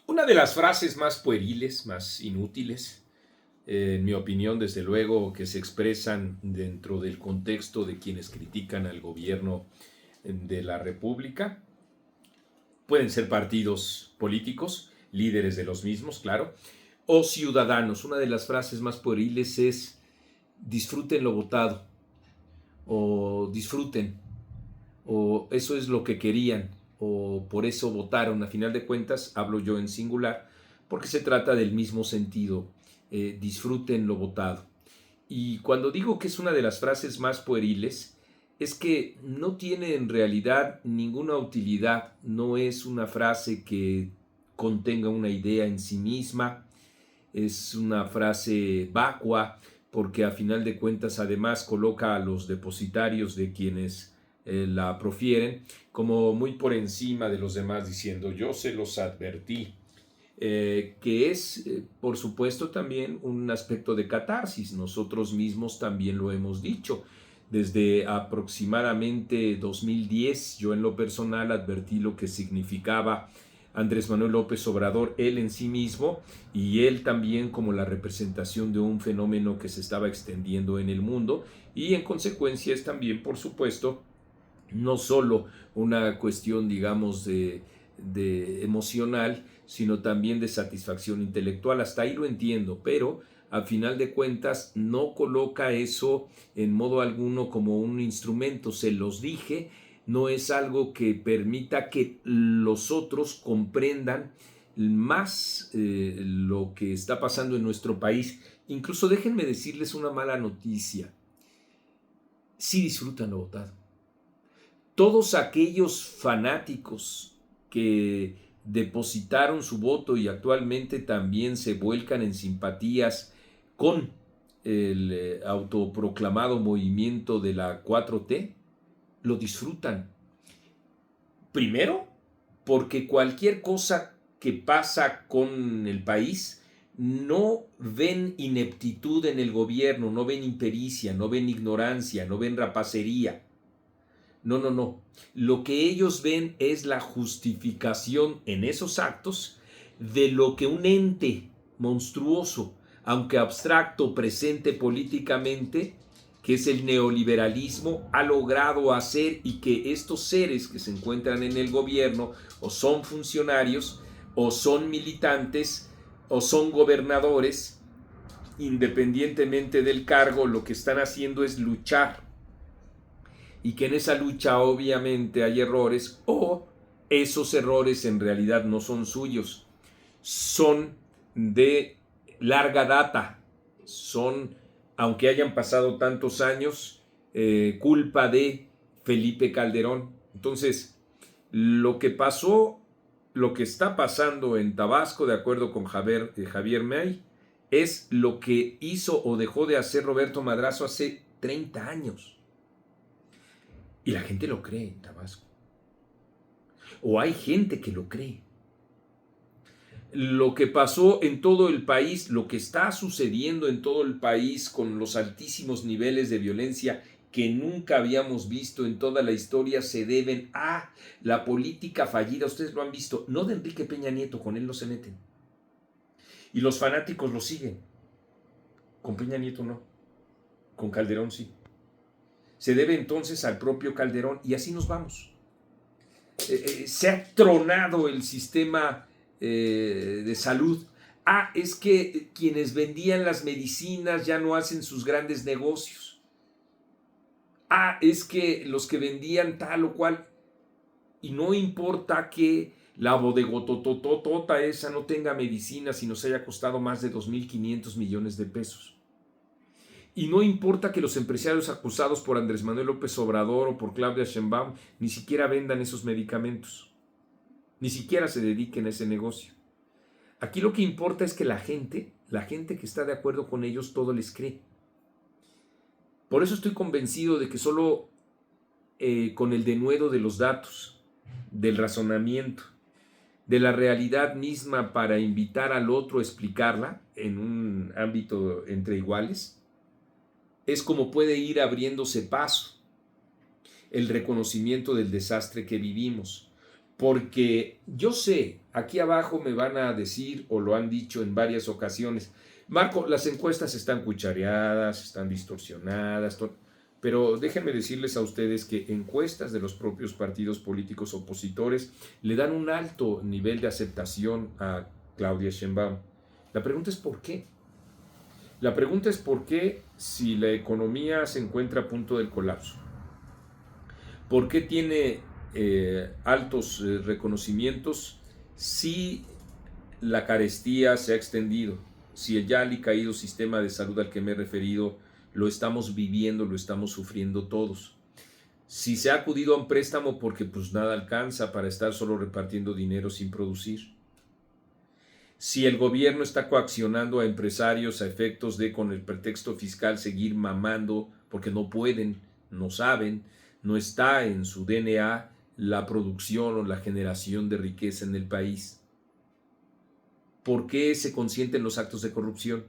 Una de las frases más pueriles, más inútiles, en mi opinión, desde luego, que se expresan dentro del contexto de quienes critican al gobierno de la República, pueden ser partidos políticos, líderes de los mismos, claro, o ciudadanos. Una de las frases más pueriles es disfruten lo votado, o disfruten, o eso es lo que querían, o por eso votaron. A final de cuentas, hablo yo en singular, porque se trata del mismo sentido. Disfruten lo votado. Y cuando digo que es una de las frases más pueriles, es que no tiene en realidad ninguna utilidad, no es una frase que contenga una idea en sí misma, es una frase vacua, porque a final de cuentas además coloca a los depositarios de quienes la profieren como muy por encima de los demás, diciendo yo se los advertí, que es por supuesto también un aspecto de catarsis. Nosotros mismos también lo hemos dicho. Desde aproximadamente 2010 yo en lo personal advertí lo que significaba Andrés Manuel López Obrador, él en sí mismo, y él también como la representación de un fenómeno que se estaba extendiendo en el mundo, y en consecuencia es también, por supuesto, no solo una cuestión, digamos, de emocional, sino también de satisfacción intelectual. Hasta ahí lo entiendo, pero a final de cuentas no coloca eso en modo alguno como un instrumento. Se los dije, no es algo que permita que los otros comprendan más lo que está pasando en nuestro país. Incluso déjenme decirles una mala noticia. Sí disfrutan lo votado. Todos aquellos fanáticos que depositaron su voto y actualmente también se vuelcan en simpatías con el autoproclamado movimiento de la 4T, lo disfrutan. Primero, porque cualquier cosa que pasa con el país, no ven ineptitud en el gobierno, no ven impericia, no ven ignorancia, no ven rapacería. No, no, no. Lo que ellos ven es la justificación en esos actos de lo que un ente monstruoso, aunque abstracto, presente políticamente, que es el neoliberalismo, ha logrado hacer, y que estos seres que se encuentran en el gobierno o son funcionarios o son militantes o son gobernadores, independientemente del cargo, lo que están haciendo es luchar, y que en esa lucha obviamente hay errores, o esos errores en realidad no son suyos, son de larga data, son, aunque hayan pasado tantos años, culpa de Felipe Calderón. Entonces, lo que pasó, lo que está pasando en Tabasco, de acuerdo con Javier May, es lo que hizo o dejó de hacer Roberto Madrazo hace 30 años. Y la gente lo cree en Tabasco. O hay gente que lo cree. Lo que pasó en todo el país, lo que está sucediendo en todo el país con los altísimos niveles de violencia que nunca habíamos visto en toda la historia, se deben a la política fallida. Ustedes lo han visto, no de Enrique Peña Nieto, con él no se meten. Y los fanáticos lo siguen. Con Peña Nieto no, con Calderón sí. Se debe entonces al propio Calderón, y así nos vamos. Se ha tronado el sistema de salud. Es que quienes vendían las medicinas ya no hacen sus grandes negocios. Es que los que vendían tal o cual. Y no importa que la bodegotototota esa no tenga medicinas y nos haya costado más de 2.500 millones de pesos. Y no importa que los empresarios acusados por Andrés Manuel López Obrador o por Claudia Sheinbaum ni siquiera vendan esos medicamentos, ni siquiera se dediquen a ese negocio. Aquí lo que importa es que la gente que está de acuerdo con ellos, todo les cree. Por eso estoy convencido de que solo con el denuedo de los datos, del razonamiento, de la realidad misma para invitar al otro a explicarla en un ámbito entre iguales, es como puede ir abriéndose paso el reconocimiento del desastre que vivimos. porque yo sé, aquí abajo me van a decir, o lo han dicho en varias ocasiones, Marco, las encuestas están cuchareadas, están distorsionadas, pero déjenme decirles a ustedes que encuestas de los propios partidos políticos opositores le dan un alto nivel de aceptación a Claudia Sheinbaum. La pregunta es ¿por qué? La pregunta es ¿por qué si la economía se encuentra a punto del colapso? ¿Por qué tiene altos reconocimientos si la carestía se ha extendido? Si el ya alicaído sistema de salud al que me he referido lo estamos viviendo, lo estamos sufriendo todos. Si se ha acudido a un préstamo porque pues nada alcanza para estar solo repartiendo dinero sin producir. Si el gobierno está coaccionando a empresarios a efectos de, con el pretexto fiscal, seguir mamando porque no pueden, no saben, no está en su DNA la producción o la generación de riqueza en el país. ¿Por qué se consienten los actos de corrupción?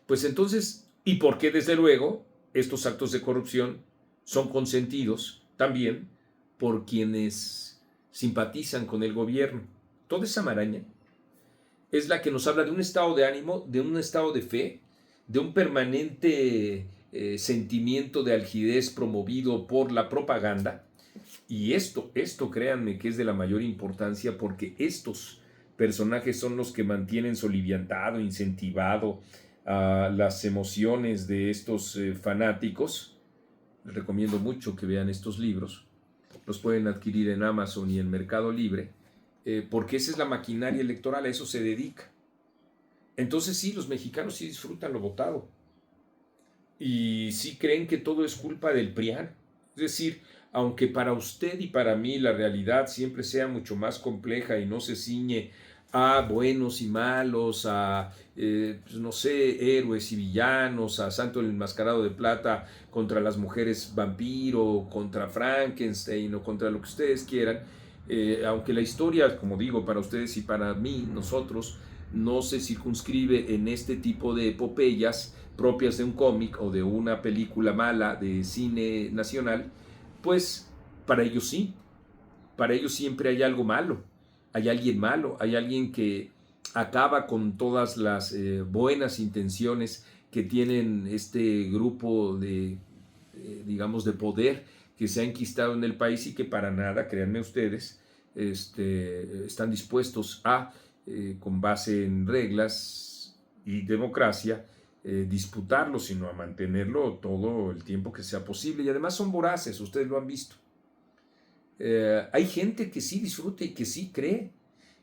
Pues entonces, ¿y por qué desde luego estos actos de corrupción son consentidos también por quienes simpatizan con el gobierno? Toda esa maraña es la que nos habla de un estado de ánimo, de un estado de fe, de un permanente sentimiento de algidez promovido por la propaganda. Y esto créanme que es de la mayor importancia, porque estos personajes son los que mantienen soliviantado, incentivado a las emociones de estos fanáticos. Les recomiendo mucho que vean estos libros. Los pueden adquirir en Amazon y en Mercado Libre, porque esa es la maquinaria electoral, a eso se dedica. Entonces sí, los mexicanos sí disfrutan lo votado. Y sí creen que todo es culpa del PRIAN. Es decir, aunque para usted y para mí la realidad siempre sea mucho más compleja y no se ciñe a buenos y malos, a, pues no sé, héroes y villanos, a Santo el Enmascarado de Plata contra las mujeres vampiro, contra Frankenstein o contra lo que ustedes quieran, aunque la historia, como digo, para ustedes y para mí, nosotros, no se circunscribe en este tipo de epopeyas propias de un cómic o de una película mala de cine nacional, pues para ellos sí, para ellos siempre hay algo malo, hay alguien malo, hay alguien que acaba con todas las buenas intenciones que tienen este grupo de, digamos, de poder que se ha enquistado en el país y que para nada, créanme ustedes, están dispuestos a, con base en reglas y democracia, disputarlo, sino a mantenerlo todo el tiempo que sea posible. Y además son voraces, ustedes lo han visto. Hay gente que sí disfruta y que sí cree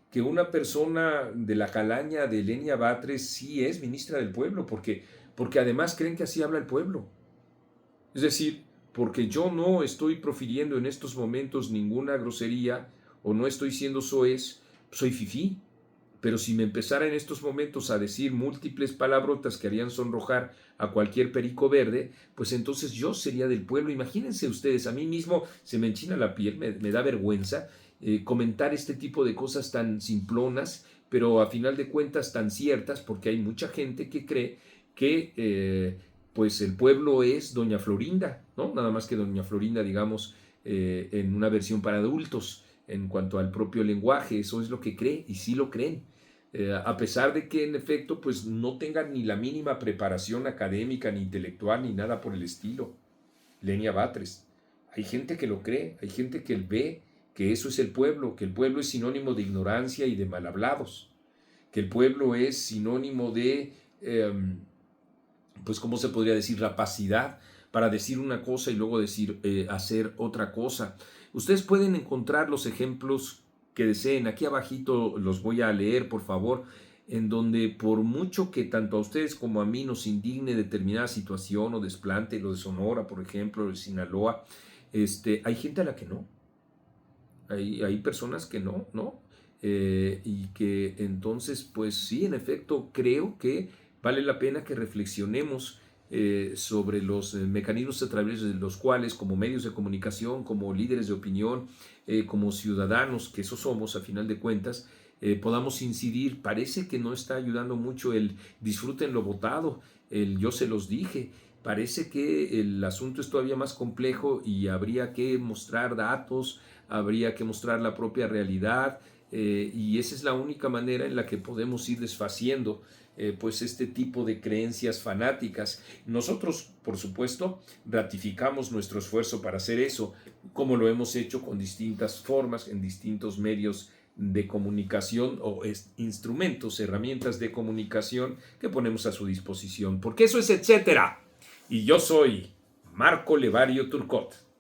que una persona de la calaña de Lenia Batres sí es ministra del pueblo, porque además creen que así habla el pueblo. Es decir, porque yo no estoy profiriendo en estos momentos ninguna grosería o no estoy siendo soez, soy fifí. Pero si me empezara en estos momentos a decir múltiples palabrotas que harían sonrojar a cualquier perico verde, pues entonces yo sería del pueblo. Imagínense ustedes, a mí mismo se me enchina la piel, me da vergüenza comentar este tipo de cosas tan simplonas, pero a final de cuentas tan ciertas, porque hay mucha gente que cree que pues el pueblo es Doña Florinda, ¿no? Nada más que Doña Florinda, digamos, en una versión para adultos. En cuanto al propio lenguaje, eso es lo que cree y sí lo creen. A pesar de que en efecto pues no tengan ni la mínima preparación académica, ni intelectual, ni nada por el estilo. Lenia Batres. Hay gente que lo cree, hay gente que ve que eso es el pueblo, que el pueblo es sinónimo de ignorancia y de mal hablados, que el pueblo es sinónimo de, pues ¿cómo se podría decir? Rapacidad, para decir una cosa y luego decir, hacer otra cosa. Ustedes pueden encontrar los ejemplos que deseen. Aquí abajito los voy a leer, por favor, en donde por mucho que tanto a ustedes como a mí nos indigne determinada situación o desplante, lo de Sonora, por ejemplo, de Sinaloa, hay gente a la que no. Hay personas que no, y que entonces, pues sí, en efecto, creo que vale la pena que reflexionemos sobre los mecanismos a través de los cuales, como medios de comunicación, como líderes de opinión, como ciudadanos, que eso somos a final de cuentas, podamos incidir. Parece que no está ayudando mucho el disfruten lo votado, el yo se los dije. parece que el asunto es todavía más complejo y habría que mostrar datos, habría que mostrar la propia realidad, y esa es la única manera en la que podemos ir desfaciendo pues este tipo de creencias fanáticas. Nosotros, por supuesto, ratificamos nuestro esfuerzo para hacer eso, como lo hemos hecho con distintas formas, en distintos medios de comunicación o instrumentos, herramientas de comunicación que ponemos a su disposición, porque eso es etcétera. Y yo soy Marco Levario Turcot.